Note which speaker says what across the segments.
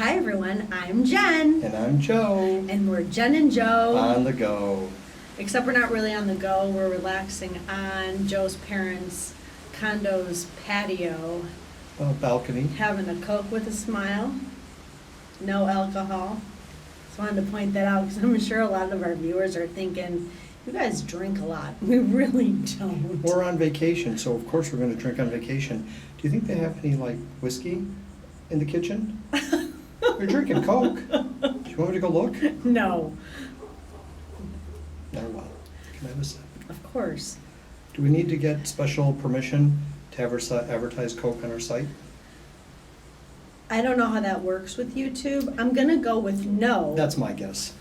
Speaker 1: Hi everyone, I'm Jen.
Speaker 2: And I'm Joe.
Speaker 1: And we're Jen and Joe.
Speaker 2: On the go.
Speaker 1: Except we're not really on the go, we're relaxing on Joe's parents' condo's patio.
Speaker 2: Balcony.
Speaker 1: Having a Coke with a smile. No alcohol. So I wanted to point that out because I'm sure a lot of our viewers are thinking, you guys drink a lot. We really don't.
Speaker 2: We're on vacation, so of course we're going to drink on vacation. Do you think they have any, whiskey in the kitchen? You're drinking Coke. Do you want me to go look?
Speaker 1: No.
Speaker 2: Very well. Can I have a sip?
Speaker 1: Of course.
Speaker 2: Do we need to get special permission to advertise Coke on our site?
Speaker 1: I don't know how that works with YouTube. I'm going to go with no.
Speaker 2: That's my guess.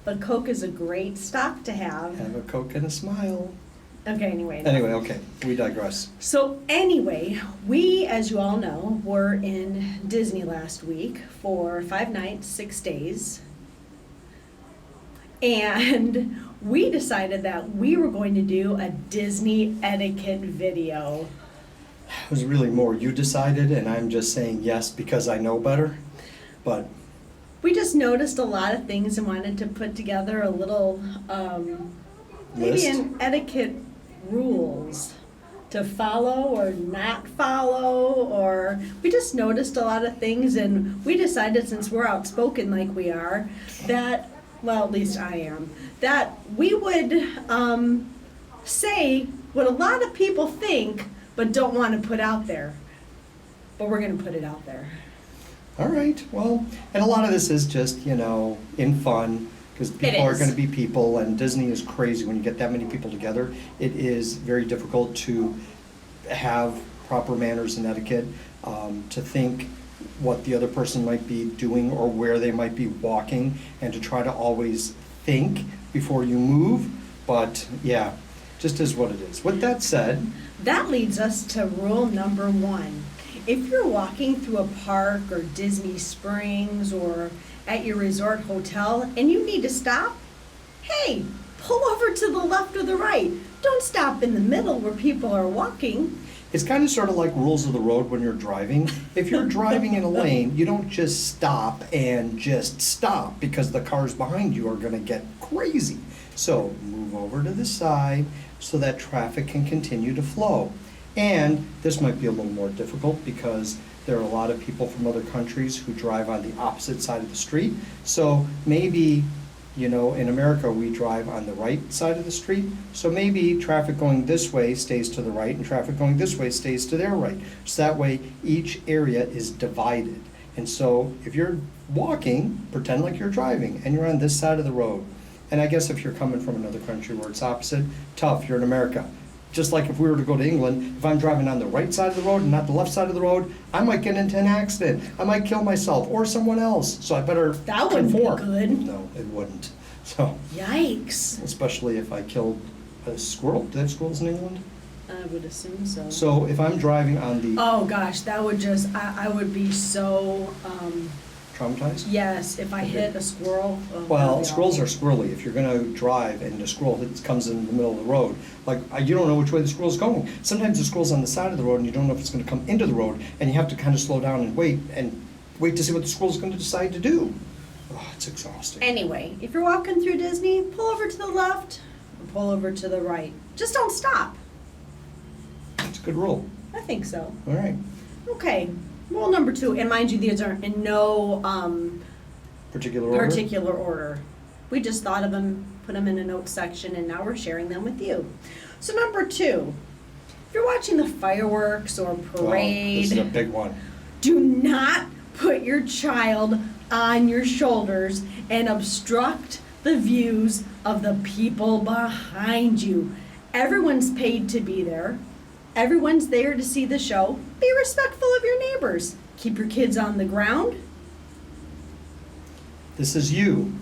Speaker 1: But Coke is a great stock to have.
Speaker 2: Have a Coke and a smile.
Speaker 1: Okay, anyway.
Speaker 2: Anyway, okay, we digress.
Speaker 1: So anyway, we, as you all know, were in Disney last week for 5 nights, 6 days. And we decided that we were going to do a Disney etiquette video.
Speaker 2: It was really more you decided, and I'm just saying yes because I know better. But
Speaker 1: we just noticed a lot of things and wanted to put together a little, maybe
Speaker 2: list?
Speaker 1: an etiquette rules to follow or not follow, or we just noticed a lot of things and we decided, since we're outspoken like we are, that, well, at least I am, that we would say what a lot of people think but don't want to put out there. But we're going to put it out there.
Speaker 2: all right, well, and a lot of this is just, in fun, because people are going to be people, and Disney is crazy when you get that many people together. It is very difficult to have proper manners and etiquette, to think what the other person might be doing or where they might be walking, and to try to always think before you move. But yeah, just is what it is. With that said,
Speaker 1: that leads us to rule number 1. If you're walking through a park or Disney Springs or at your resort hotel and you need to stop, hey, pull over to the left or the right. Don't stop in the middle where people are walking.
Speaker 2: it's kind of sort of like rules of the road when you're driving. If you're driving in a lane, you don't just stop and just stop because the cars behind you are going to get crazy. So move over to the side so that traffic can continue to flow. And this might be a little more difficult because there are a lot of people from other countries who drive on the opposite side of the street. So maybe, in America we drive on the right side of the street. So maybe traffic going this way stays to the right and traffic going this way stays to their right. So that way each area is divided. And so if you're walking, pretend like you're driving and you're on this side of the road. And I guess if you're coming from another country where it's opposite, tough, you're in America. Just like if we were to go to England, if I'm driving on the right side of the road and not the left side of the road, I might get into an accident. I might kill myself or someone else. So I better
Speaker 1: That wouldn't be
Speaker 2: conform.
Speaker 1: good.
Speaker 2: No, it wouldn't. So,
Speaker 1: Yikes.
Speaker 2: especially if I killed a squirrel. Do they have squirrels in England?
Speaker 1: I would assume so.
Speaker 2: So if I'm driving on the
Speaker 1: Oh gosh, that would just, I would be so,
Speaker 2: traumatized?
Speaker 1: yes, if I hit a squirrel. Oh,
Speaker 2: Well,
Speaker 1: that'd be
Speaker 2: squirrels are
Speaker 1: awful.
Speaker 2: squirrely. If you're gonna drive and the squirrel comes in the middle of the road, you don't know which way the squirrel's going. Sometimes the squirrel's on the side of the road and you don't know if it's gonna come into the road, and you have to kind of slow down and wait to see what the squirrel's gonna decide to do. Oh, it's exhausting.
Speaker 1: Anyway, if you're walking through Disney, pull over to the left or pull over to the right. Just don't stop.
Speaker 2: It's a good rule.
Speaker 1: I think so.
Speaker 2: All right.
Speaker 1: Okay, rule number 2, and mind you, these are in no
Speaker 2: Particular order?
Speaker 1: particular order. We just thought of them, put them in a notes section, and now we're sharing them with you. So number 2, if you're watching the fireworks or parade,
Speaker 2: This is a big one.
Speaker 1: do not put your child on your shoulders and obstruct the views of the people behind you. Everyone's paid to be there. Everyone's there to see the show. Be respectful of your neighbors. Keep your kids on the ground.
Speaker 2: This is you.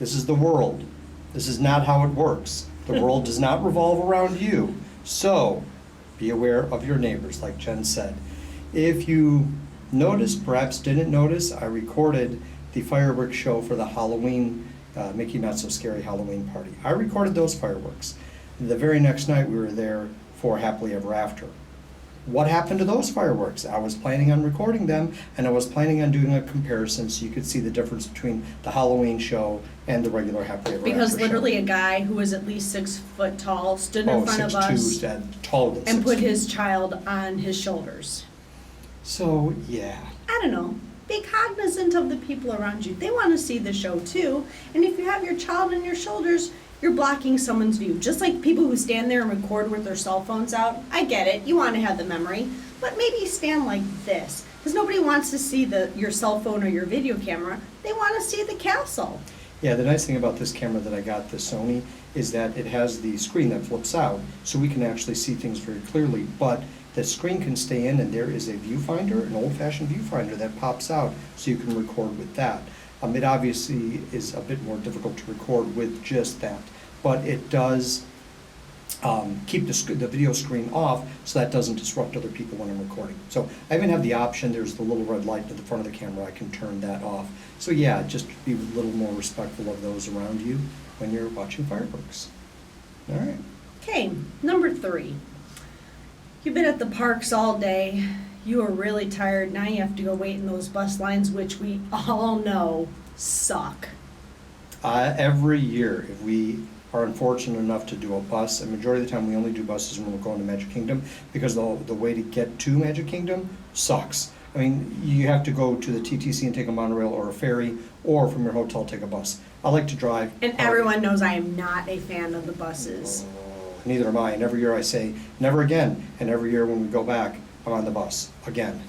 Speaker 2: This is the world. This is not how it works. The world does not revolve around you. So, be aware of your neighbors, like Jen said. If you noticed, perhaps didn't notice, I recorded the fireworks show for the Halloween, Mickey Not So Scary Halloween party. I recorded those fireworks. The very next night we were there for Happily Ever After. what happened to those fireworks? I was planning on recording them, and I was planning on doing a comparison so you could see the difference between the Halloween show and the regular Happily Ever
Speaker 1: Because
Speaker 2: After
Speaker 1: literally
Speaker 2: show.
Speaker 1: a guy who was at least 6 foot tall stood in front of
Speaker 2: 6'2",
Speaker 1: us
Speaker 2: taller than
Speaker 1: and put
Speaker 2: 6'2".
Speaker 1: his child on his shoulders.
Speaker 2: So, yeah.
Speaker 1: I don't know. Be cognizant of the people around you. They want to see the show too. And if you have your child on your shoulders, you're blocking someone's view. Just like people who stand there and record with their cell phones out. I get it. You want to have the memory. But maybe stand like this. Because nobody wants to see your cell phone or your video camera. They want to see the castle.
Speaker 2: Yeah, the nice thing about this camera that I got, the Sony, is that it has the screen that flips out, so we can actually see things very clearly. But the screen can stay in, and there is a viewfinder, an old-fashioned viewfinder that pops out, so you can record with that. It obviously is a bit more difficult to record with just that, but it does keep the video screen off, so that doesn't disrupt other people when I'm recording. So I even have the option, there's the little red light at the front of the camera, I can turn that off. So yeah, just be a little more respectful of those around you when you're watching fireworks. All right.
Speaker 1: Okay, number 3. You've been at the parks all day. You are really tired. Now you have to go wait in those bus lines, which we all know suck.
Speaker 2: Every year, if we are unfortunate enough to do a bus, and majority of the time we only do buses when we're going to Magic Kingdom, because the way to get to Magic Kingdom sucks. I mean, you have to go to the TTC and take a monorail or a ferry, or from your hotel take a bus. I like to drive.
Speaker 1: And everyone knows I am not a fan of the buses.
Speaker 2: Neither am I, and every year I say, never again, and every year when we go back, I'm on the bus, again.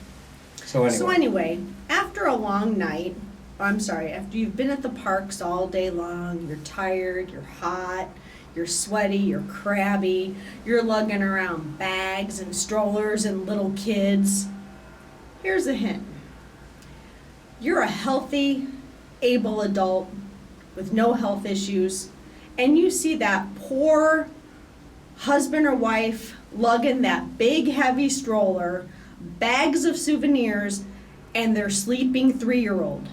Speaker 2: So anyway.
Speaker 1: After a long night, after you've been at the parks all day long, you're tired, you're hot, you're sweaty, you're crabby, you're lugging around bags and strollers and little kids. Here's a hint. You're a healthy, able adult with no health issues, and you see that poor husband or wife lugging that big heavy stroller, bags of souvenirs, and their sleeping 3-year-old.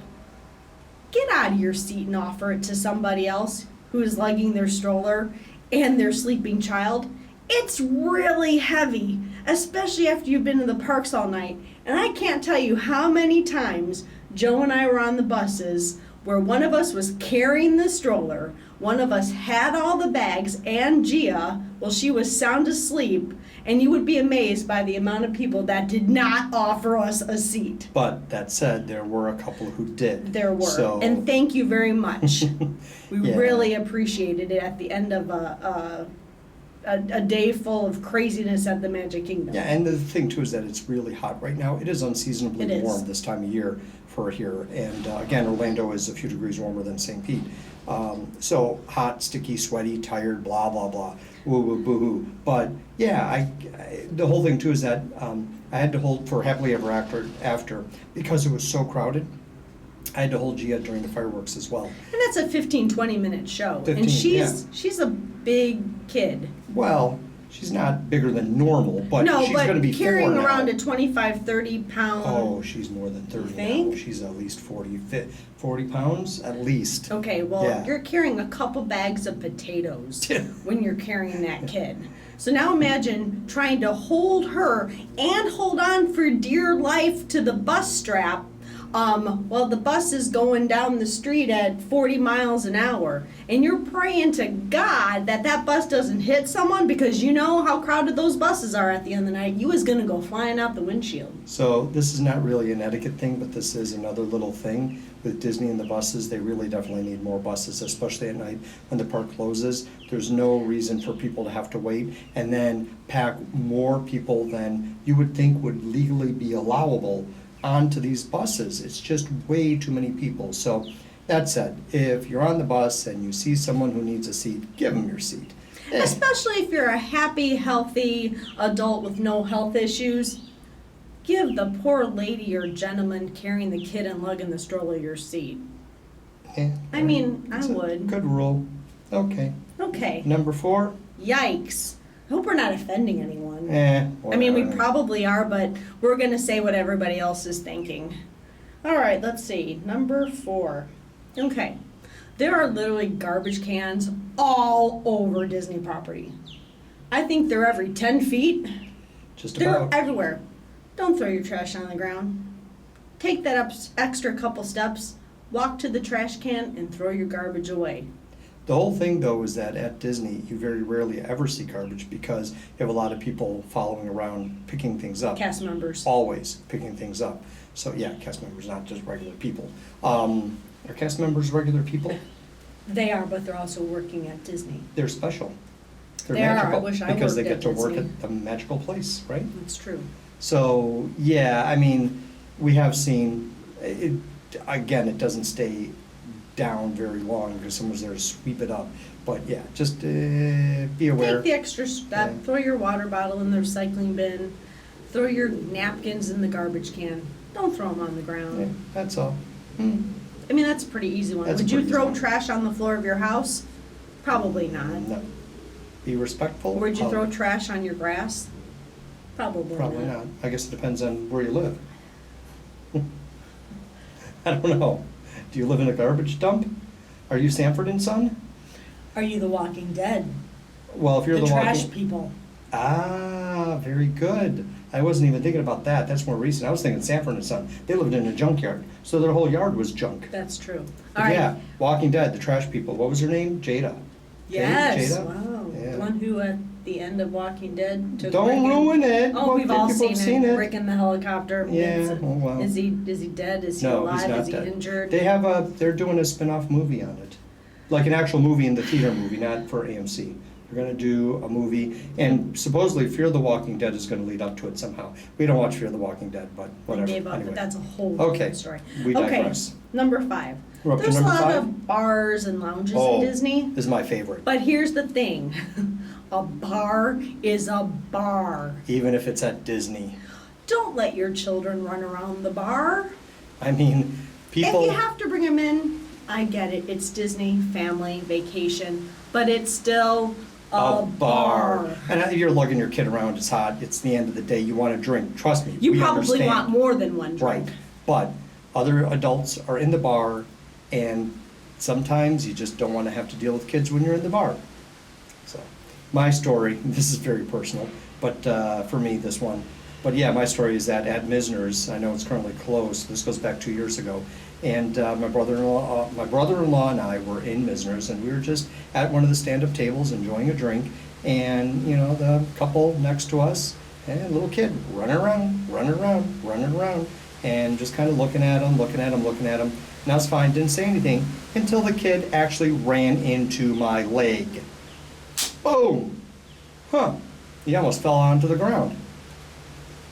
Speaker 1: Get out of your seat and offer it to somebody else who is lugging their stroller and their sleeping child. It's really heavy, especially after you've been in the parks all night. And I can't tell you how many times Joe and I were on the buses where one of us was carrying the stroller, one of us had all the bags, and Gia, well, she was sound asleep, and you would be amazed by the amount of people that did not offer us a seat.
Speaker 2: But that said, there were a couple who did.
Speaker 1: There were,
Speaker 2: so...
Speaker 1: and thank you very much. We
Speaker 2: Yeah.
Speaker 1: really appreciated it at the end of a day full of craziness at the Magic Kingdom.
Speaker 2: Yeah, and the thing too is that it's really hot right now. It is unseasonably
Speaker 1: It is.
Speaker 2: warm this time of year for here. And again, Orlando is a few degrees warmer than St. Pete. So hot, sticky, sweaty, tired, blah, blah, blah, woo, woo, boo, hoo. But yeah, the whole thing too is that I had to hold for Happily Ever After because it was so crowded. I had to hold Gia during the fireworks as well.
Speaker 1: And that's a 15-20 minute show.
Speaker 2: 15,
Speaker 1: and she's a big kid.
Speaker 2: Well, she's not bigger than normal, but
Speaker 1: no,
Speaker 2: she's
Speaker 1: but
Speaker 2: going to be
Speaker 1: carrying
Speaker 2: 4
Speaker 1: around
Speaker 2: now.
Speaker 1: a 25, 30 pound.
Speaker 2: Oh, she's more than 30
Speaker 1: You think?
Speaker 2: now. She's at least 40 pounds, at least.
Speaker 1: Okay, well,
Speaker 2: Yeah.
Speaker 1: you're carrying a couple bags of potatoes when you're carrying that kid. So now imagine trying to hold her and hold on for dear life to the bus strap while the bus is going down the street at 40 miles an hour. And you're praying to God that that bus doesn't hit someone, because you know how crowded those buses are at the end of the night. You was going to go flying out the windshield.
Speaker 2: So this is not really an etiquette thing, but this is another little thing with Disney and the buses. They really definitely need more buses, especially at night when the park closes. There's no reason for people to have to wait and then pack more people than you would think would legally be allowable onto these buses. It's just way too many people. So that said, if you're on the bus and you see someone who needs a seat, give them your seat.
Speaker 1: Especially if you're a happy, healthy adult with no health issues. Give the poor lady or gentleman carrying the kid and lugging the stroller your seat.
Speaker 2: Yeah,
Speaker 1: I mean, I
Speaker 2: it's a
Speaker 1: would.
Speaker 2: Good rule. Okay.
Speaker 1: Okay.
Speaker 2: Number 4.
Speaker 1: Yikes. I hope we're not offending anyone.
Speaker 2: Whatever.
Speaker 1: I mean, we probably are, but we're going to say what everybody else is thinking. All right, let's see. Number 4. Okay. There are literally garbage cans all over Disney property. I think they're every 10 feet.
Speaker 2: just
Speaker 1: They're
Speaker 2: about.
Speaker 1: everywhere. Don't throw your trash on the ground. Take that extra couple steps, walk to the trash can, and throw your garbage away.
Speaker 2: The whole thing, though, is that at Disney, you very rarely ever see garbage because you have a lot of people following around picking things up.
Speaker 1: Cast members.
Speaker 2: Always picking things up. So, yeah, cast members, not just regular people. Are cast members regular people?
Speaker 1: They are, but they're also working at Disney.
Speaker 2: They're special. They're
Speaker 1: They are. I
Speaker 2: magical.
Speaker 1: wish I
Speaker 2: because they
Speaker 1: worked
Speaker 2: get
Speaker 1: at
Speaker 2: to work
Speaker 1: Disney.
Speaker 2: at the magical place, right?
Speaker 1: That's true.
Speaker 2: So, yeah, I mean, we have seen, again, it doesn't stay down very long because someone's there to sweep it up. But yeah, just be aware.
Speaker 1: Take the extra step,
Speaker 2: Yeah.
Speaker 1: throw your water bottle in the recycling bin, throw your napkins in the garbage can. Don't throw them on the
Speaker 2: Yeah,
Speaker 1: ground.
Speaker 2: that's all.
Speaker 1: I mean, that's a pretty easy one.
Speaker 2: That's a
Speaker 1: Would you
Speaker 2: pretty
Speaker 1: throw
Speaker 2: easy one.
Speaker 1: trash on the floor of your house? Probably not.
Speaker 2: No. Be respectful.
Speaker 1: Or would you
Speaker 2: of-
Speaker 1: throw trash on your grass?
Speaker 2: Probably not. I guess it depends on where you live. I don't know. Do you live in a garbage dump? Are you Sanford and Son?
Speaker 1: Are you the Walking Dead?
Speaker 2: Well, if you're
Speaker 1: The
Speaker 2: the
Speaker 1: trash
Speaker 2: walking.
Speaker 1: people.
Speaker 2: Ah, very good. I wasn't even thinking about that. That's more recent. I was thinking Sanford and Son. They lived in a junkyard, so their whole yard was junk.
Speaker 1: That's true.
Speaker 2: But
Speaker 1: All
Speaker 2: yeah,
Speaker 1: right.
Speaker 2: Walking Dead, the trash people. What was her name? Jada.
Speaker 1: Yes.
Speaker 2: Jada?
Speaker 1: Wow.
Speaker 2: Yeah.
Speaker 1: The one who at the end of Walking Dead took
Speaker 2: Don't
Speaker 1: Rick and-
Speaker 2: ruin it.
Speaker 1: Oh,
Speaker 2: Well,
Speaker 1: we've all
Speaker 2: people have
Speaker 1: seen it. Rick in the helicopter.
Speaker 2: Yeah,
Speaker 1: Is it-
Speaker 2: oh, well.
Speaker 1: Is he dead? Is he
Speaker 2: No,
Speaker 1: alive?
Speaker 2: he's not
Speaker 1: Is he
Speaker 2: dead.
Speaker 1: injured?
Speaker 2: They're doing a spin-off movie on it. Like an actual movie in the theater movie, not for AMC. They're gonna do a movie, and supposedly Fear the Walking Dead is gonna lead up to it somehow. We don't watch Fear the Walking Dead, but
Speaker 1: They
Speaker 2: whatever.
Speaker 1: gave up,
Speaker 2: Anyway.
Speaker 1: but that's a whole
Speaker 2: Okay,
Speaker 1: different story.
Speaker 2: we
Speaker 1: Okay,
Speaker 2: digress.
Speaker 1: number 5.
Speaker 2: We're up to
Speaker 1: There's a
Speaker 2: number
Speaker 1: lot
Speaker 2: 5?
Speaker 1: of bars and lounges
Speaker 2: Oh,
Speaker 1: in Disney,
Speaker 2: This is my favorite,
Speaker 1: but here's the thing. A bar is a bar.
Speaker 2: even if it's at Disney.
Speaker 1: Don't let your children run around the bar.
Speaker 2: I mean, people.
Speaker 1: If you have to bring them in, I get it. It's Disney, family, vacation, but it's still a bar.
Speaker 2: And if you're lugging your kid around, it's hot, it's the end of the day, you want a drink, trust me,
Speaker 1: You
Speaker 2: we
Speaker 1: probably
Speaker 2: understand.
Speaker 1: want more than one drink.
Speaker 2: Right, but other adults are in the bar, and sometimes you just don't want to have to deal with kids when you're in the bar. So, my story, this is very personal, but for me, this one. But yeah, my story is that at Misner's, I know it's currently closed, this goes back 2 years ago, and my brother-in-law and I were in Misner's, and we were just at one of the stand-up tables enjoying a drink, and you know, the couple next to us, and a little kid running around, and just kind of looking at him, and I was fine, didn't say anything, until the kid actually ran into my leg. Boom! Huh, he almost fell onto the ground.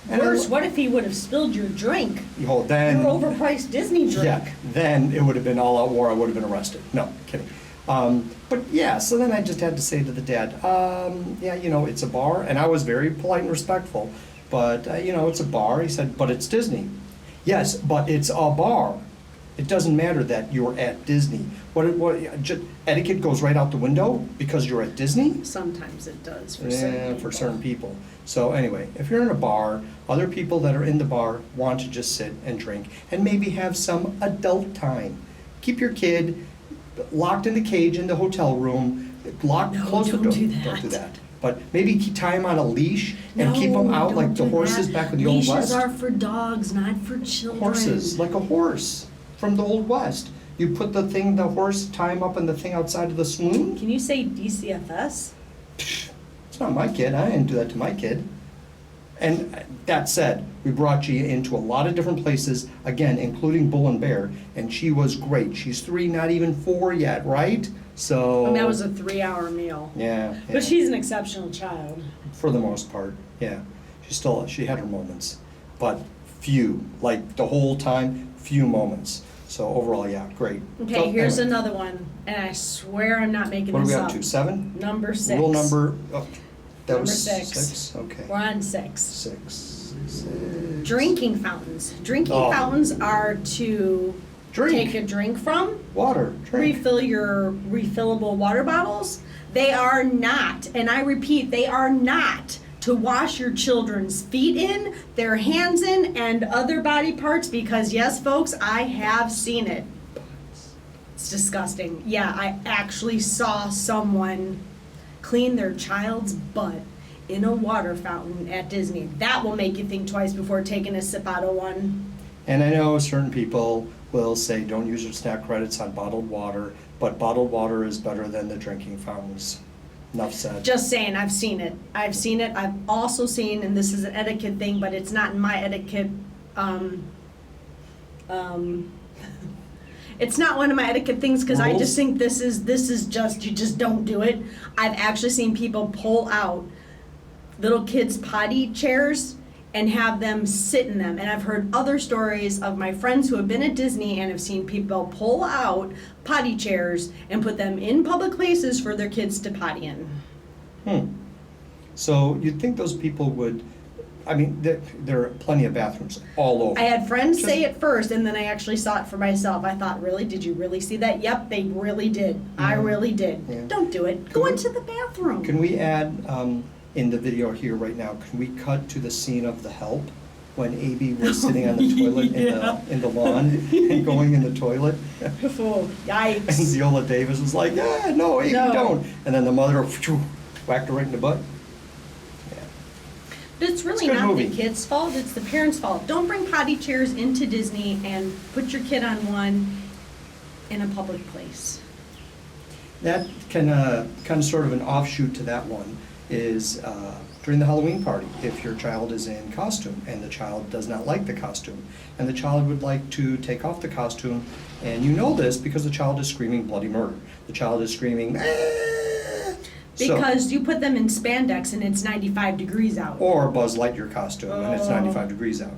Speaker 2: And
Speaker 1: Worse, what if he would have spilled your drink?
Speaker 2: Then.
Speaker 1: Your overpriced Disney drink.
Speaker 2: Yeah, then it would have been all out war, I would have been arrested. No, kidding. But yeah, so then I just had to say to the dad, yeah, you know, it's a bar, and I was very polite and respectful, but, you know, it's a bar. He said, but it's Disney. Yes, but it's a bar. It doesn't matter that you're at Disney. Etiquette goes right out the window because you're at Disney?
Speaker 1: Sometimes it does for
Speaker 2: Yeah,
Speaker 1: certain people.
Speaker 2: for certain people. So anyway, if you're in a bar, other people that are in the bar want to just sit and drink and maybe have some adult time. Keep your kid locked in the cage in the hotel room, close the
Speaker 1: don't
Speaker 2: door.
Speaker 1: do that.
Speaker 2: Don't do that. But maybe tie him on a leash and keep him out
Speaker 1: don't
Speaker 2: like the
Speaker 1: do
Speaker 2: horses
Speaker 1: that.
Speaker 2: back in the Old
Speaker 1: Leashes
Speaker 2: West.
Speaker 1: are for dogs, not for children.
Speaker 2: Horses, like a horse from the Old West. You put the horse, tie him up in the thing outside of the saloon.
Speaker 1: Can you say DCFS?
Speaker 2: It's not my kid. I didn't do that to my kid. And that said, we brought Gia into a lot of different places, again, including Bull and Bear, and she was great. She's 3, not even 4 yet, right? So.
Speaker 1: And that was a 3-hour meal.
Speaker 2: Yeah.
Speaker 1: But she's an exceptional child.
Speaker 2: For the most part, yeah. She had her moments, but few, like the whole time, few moments. So overall, yeah, great.
Speaker 1: Okay,
Speaker 2: So,
Speaker 1: here's
Speaker 2: anyway,
Speaker 1: another one, and I swear I'm not making
Speaker 2: What are
Speaker 1: this
Speaker 2: we
Speaker 1: up.
Speaker 2: up to, 7?
Speaker 1: Number 6.
Speaker 2: Rule number, oh, that
Speaker 1: Number
Speaker 2: was
Speaker 1: 6.
Speaker 2: 6, okay.
Speaker 1: We're on 6.
Speaker 2: 6.
Speaker 1: Drinking fountains. Drinking
Speaker 2: Oh.
Speaker 1: fountains are to
Speaker 2: Drink.
Speaker 1: take a drink from,
Speaker 2: Water, drink.
Speaker 1: refill your refillable water bottles. They are not, and I repeat, they are not to wash your children's feet in, their hands in, and other body parts, because yes, folks, I have seen it. It's disgusting. Yeah, I actually saw someone clean their child's butt in a water fountain at Disney. That will make you think twice before taking a sip out of one.
Speaker 2: And I know certain people will say, don't use your SNAP credits on bottled water, but bottled water is better than the drinking fountains. Enough said.
Speaker 1: Just saying, I've seen it. I've also seen, and this is an etiquette thing, but it's not in my etiquette, it's not one of my etiquette things, because I
Speaker 2: Rules?
Speaker 1: just think this is just, you just don't do it. I've actually seen people pull out little kids' potty chairs and have them sit in them. And I've heard other stories of my friends who have been at Disney and have seen people pull out potty chairs and put them in public places for their kids to potty in.
Speaker 2: So you'd think those people would, I mean, there are plenty of bathrooms all over.
Speaker 1: I had friends say it first, and then I actually saw it for myself. I thought, really? Did you really see that? Yep, they really did. I really did.
Speaker 2: Yeah.
Speaker 1: Don't do it. Go into the bathroom.
Speaker 2: Can we add, in the video here right now, can we cut to the scene of The Help when A.B. was sitting on the toilet in the lawn and going in the toilet?
Speaker 1: Oh, yikes.
Speaker 2: And Viola Davis was like, yeah, no, A.B.
Speaker 1: No.
Speaker 2: don't. And then the mother whacked her right in the butt. Yeah.
Speaker 1: But it's really
Speaker 2: It's a good
Speaker 1: not
Speaker 2: movie.
Speaker 1: the kid's fault, it's the parents' fault. Don't bring potty chairs into Disney and put your kid on one in a public place.
Speaker 2: That can, kind of sort of an offshoot to that one is during the Halloween party, if your child is in costume and the child does not like the costume, and the child would like to take off the costume, and you know this because the child is screaming bloody murder. The child is screaming, "Ah!"
Speaker 1: Because you put them in spandex and it's 95 degrees out.
Speaker 2: Or Buzz Lightyear costume and it's
Speaker 1: Oh.
Speaker 2: 95 degrees out.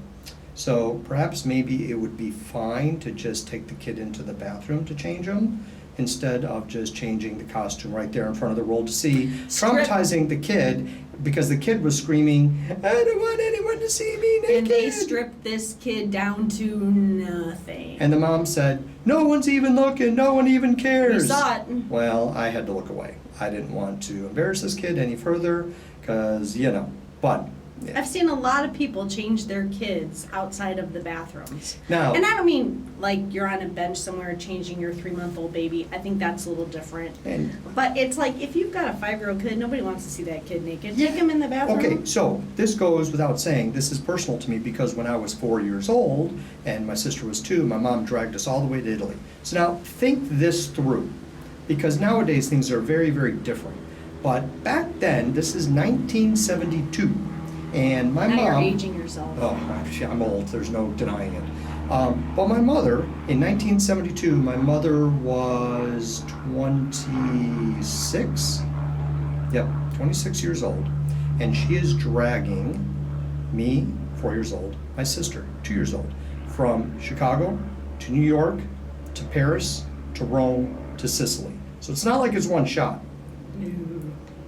Speaker 2: So perhaps maybe it would be fine to just take the kid into the bathroom to change them, instead of just changing the costume right there in front of the world to see, traumatizing the kid, because the kid was screaming, I don't want anyone to see me naked.
Speaker 1: And they stripped this kid down to nothing.
Speaker 2: And the mom said, no one's even looking, no one even cares.
Speaker 1: We saw it.
Speaker 2: Well, I had to look away. I didn't want to embarrass this kid any further, because, but. Yeah.
Speaker 1: I've seen a lot of people change their kids outside of the bathrooms.
Speaker 2: Now,
Speaker 1: And I don't mean like you're on a bench somewhere changing your 3-month-old baby. I think that's a little different.
Speaker 2: and
Speaker 1: But it's like if you've got a 5-year-old kid, nobody wants to see that kid naked. Take him in the bathroom.
Speaker 2: okay, so this goes without saying, this is personal to me because when I was 4 years old and my sister was 2, my mom dragged us all the way to Italy. So now think this through, because nowadays things are very, very different. But back then, this is 1972, and my
Speaker 1: Now
Speaker 2: mom...
Speaker 1: you're aging yourself.
Speaker 2: Oh, I'm old, there's no denying it. But my mother, in 1972, my mother was 26. Yep, 26 years old. And she is dragging me, 4 years old, my sister, 2 years old, from Chicago to New York to Paris to Rome to Sicily. So it's not like it's one shot.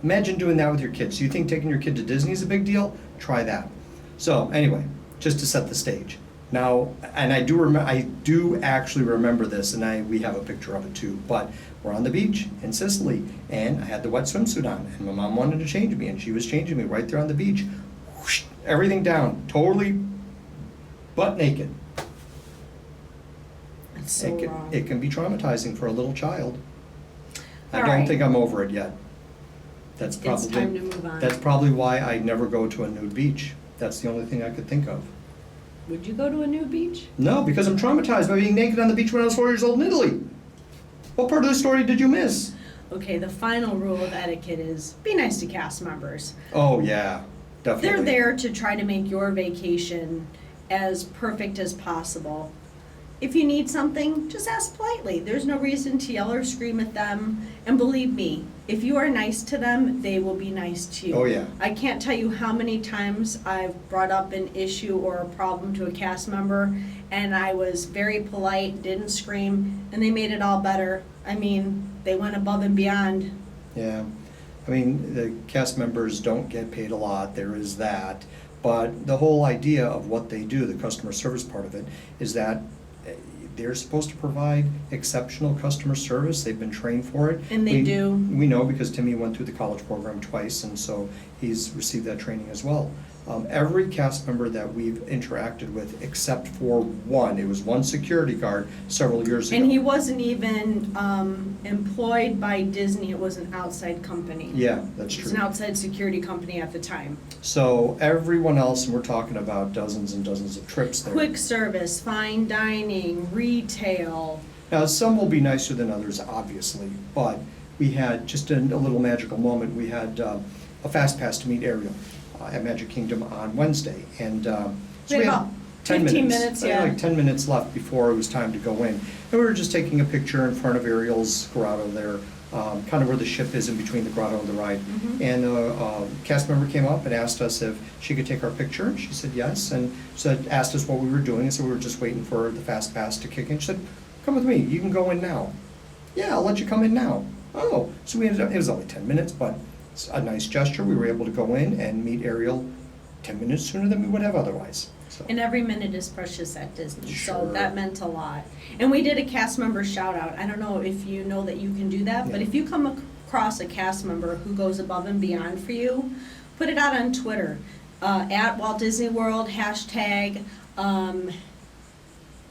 Speaker 2: Imagine doing that with your kids. Do you think taking your kid to Disney is a big deal? Try that. So anyway, just to set the stage. Now, and I do actually remember this, and we have a picture of it too, but we're on the beach in Sicily, and I had the wet swimsuit on, and my mom wanted to change me, and she was changing me right there on the beach. Whoosh, everything down, totally butt naked.
Speaker 1: That's so wrong.
Speaker 2: It can be traumatizing for a little child. I
Speaker 1: All
Speaker 2: don't
Speaker 1: right.
Speaker 2: think I'm over it yet. That's
Speaker 1: It's time to
Speaker 2: probably,
Speaker 1: move on.
Speaker 2: that's probably why I never go to a nude beach. That's the only thing I could think of.
Speaker 1: Would you go to a nude beach?
Speaker 2: No, because I'm traumatized by being naked on the beach when I was 4 years old in Italy. What part of the story did you miss?
Speaker 1: Okay, the final rule of etiquette is be nice to cast members.
Speaker 2: Oh, yeah, definitely.
Speaker 1: They're there to try to make your vacation as perfect as possible. If you need something, just ask politely. There's no reason to yell or scream at them. And believe me, if you are nice to them, they will be nice to you.
Speaker 2: Oh, yeah.
Speaker 1: I can't tell you how many times I've brought up an issue or a problem to a cast member, and I was very polite, didn't scream, and they made it all better. I mean, they went above and beyond.
Speaker 2: Yeah, I mean, the cast members don't get paid a lot, there is that. But the whole idea of what they do, the customer service part of it, is that they're supposed to provide exceptional customer service. They've been trained for it.
Speaker 1: And they do.
Speaker 2: We know because Timmy went through the college program twice, and so he's received that training as well. Every cast member that we've interacted with, except for one, it was one security guard several years ago.
Speaker 1: And he wasn't even employed by Disney, it was an outside company.
Speaker 2: Yeah, that's
Speaker 1: It
Speaker 2: true.
Speaker 1: was an outside security company at the time.
Speaker 2: So everyone else, and we're talking about dozens and dozens of trips there.
Speaker 1: Quick service, fine dining, retail.
Speaker 2: Now, some will be nicer than others, obviously, but we had just a little magical moment. We had a fast pass to meet Ariel at Magic Kingdom on Wednesday, and so
Speaker 1: We had about
Speaker 2: 10
Speaker 1: 15
Speaker 2: minutes.
Speaker 1: minutes,
Speaker 2: We had
Speaker 1: yeah.
Speaker 2: like 10 minutes left before it was time to go in. And we were just taking a picture in front of Ariel's grotto there, kind of where the ship is in between the grotto and the ride.
Speaker 1: Mhm.
Speaker 2: And a cast member came up and asked us if she could take our picture, and she said yes, and asked us what we were doing, and so we were just waiting for the fast pass to kick in. She said, "Come with me, you can go in now." "Yeah, I'll let you come in now." Oh, so we ended up, it was only 10 minutes, but it's a nice gesture. We were able to go in and meet Ariel 10 minutes sooner than we would have otherwise. So.
Speaker 1: And every minute is precious at Disney,
Speaker 2: Sure.
Speaker 1: so that meant a lot. And we did a cast member shout out. I don't know if you know that you can do that, but
Speaker 2: Yeah.
Speaker 1: if you come across a cast member who goes above and beyond for you, put it out on Twitter, at Walt Disney World, hashtag,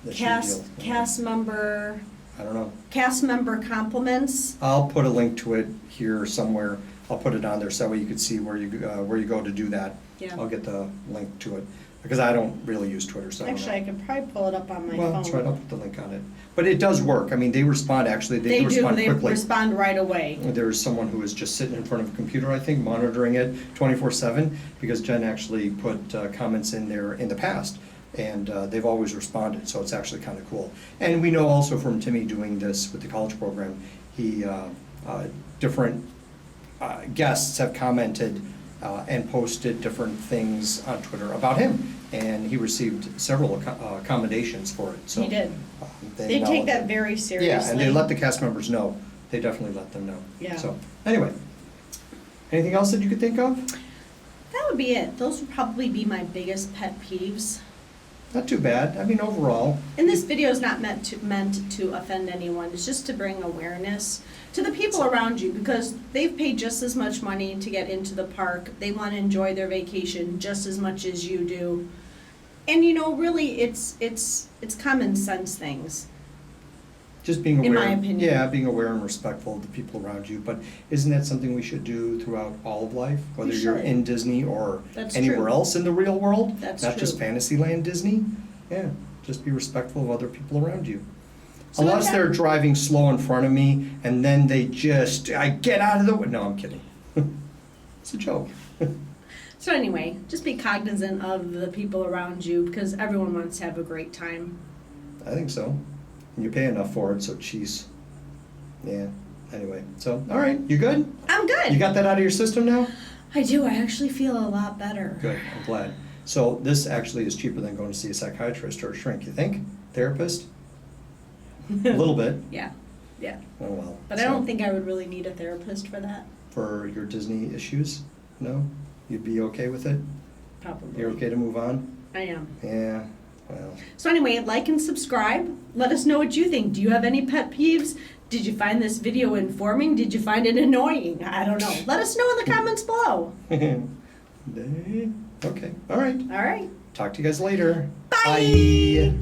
Speaker 2: That's your deal.
Speaker 1: cast member,
Speaker 2: I don't know.
Speaker 1: cast member compliments.
Speaker 2: I'll put a link to it here somewhere. I'll put it on there so that way you can see where you go to do that.
Speaker 1: Yeah.
Speaker 2: I'll get the link to it, because I don't really use Twitter, so I don't know.
Speaker 1: Actually, I could probably pull it up on my phone.
Speaker 2: Well, that's right, I'll put the link on it. But it does work. I mean, they respond, actually, they
Speaker 1: They do,
Speaker 2: respond
Speaker 1: they
Speaker 2: quickly.
Speaker 1: respond right away.
Speaker 2: There's someone who is just sitting in front of a computer, I think, monitoring it 24/7, because Jen actually put comments in there in the past, and they've always responded, so it's actually kind of cool. And we know also from Timmy doing this with the college program, different guests have commented and posted different things on Twitter about him, and he received several commendations for it, so.
Speaker 1: He did. They take
Speaker 2: acknowledge
Speaker 1: that
Speaker 2: it.
Speaker 1: very seriously.
Speaker 2: Yeah, and they let the cast members know. They definitely let them know.
Speaker 1: Yeah.
Speaker 2: So, anyway, anything else that you could think of?
Speaker 1: That would be it. Those would probably be my biggest pet peeves.
Speaker 2: Not too bad. I mean, overall,
Speaker 1: And this video is not meant to offend anyone. It's just to bring awareness to the people around you, because they've paid just as much money to get into the park. They want to enjoy their vacation just as much as you do. And really, it's common sense things.
Speaker 2: just being aware.
Speaker 1: In my opinion.
Speaker 2: Yeah, being aware and respectful of the people around you. But isn't that something we should do throughout all of life? Whether you're
Speaker 1: should.
Speaker 2: in Disney or
Speaker 1: That's
Speaker 2: anywhere
Speaker 1: true.
Speaker 2: else in the real world?
Speaker 1: That's
Speaker 2: Not just
Speaker 1: true.
Speaker 2: Fantasyland Disney? Yeah, just be respectful of other people around you.
Speaker 1: So with
Speaker 2: Unless
Speaker 1: that-
Speaker 2: they're driving slow in front of me and then they just, I get out of the way. No, I'm kidding. It's a joke.
Speaker 1: So anyway, just be cognizant of the people around you, because everyone wants to have a great time.
Speaker 2: I think so. And you pay enough for it, so geez. Yeah, anyway. So, all right, you good?
Speaker 1: I'm good.
Speaker 2: You got that out of your system now?
Speaker 1: I do. I actually feel a lot better.
Speaker 2: Good, I'm glad. So this actually is cheaper than going to see a psychiatrist or a shrink, you think? Therapist? A little bit.
Speaker 1: Yeah.
Speaker 2: Oh, well.
Speaker 1: But I don't think I would really need a therapist for that.
Speaker 2: For your Disney issues? No? You'd be okay with it?
Speaker 1: Probably.
Speaker 2: You're okay to move on?
Speaker 1: I am.
Speaker 2: Yeah, well.
Speaker 1: So anyway, like and subscribe. Let us know what you think. Do you have any pet peeves? Did you find this video informing? Did you find it annoying? I don't know. Let us know in the comments below.
Speaker 2: Okay, all right.
Speaker 1: All right.
Speaker 2: Talk to you guys later.
Speaker 1: Bye.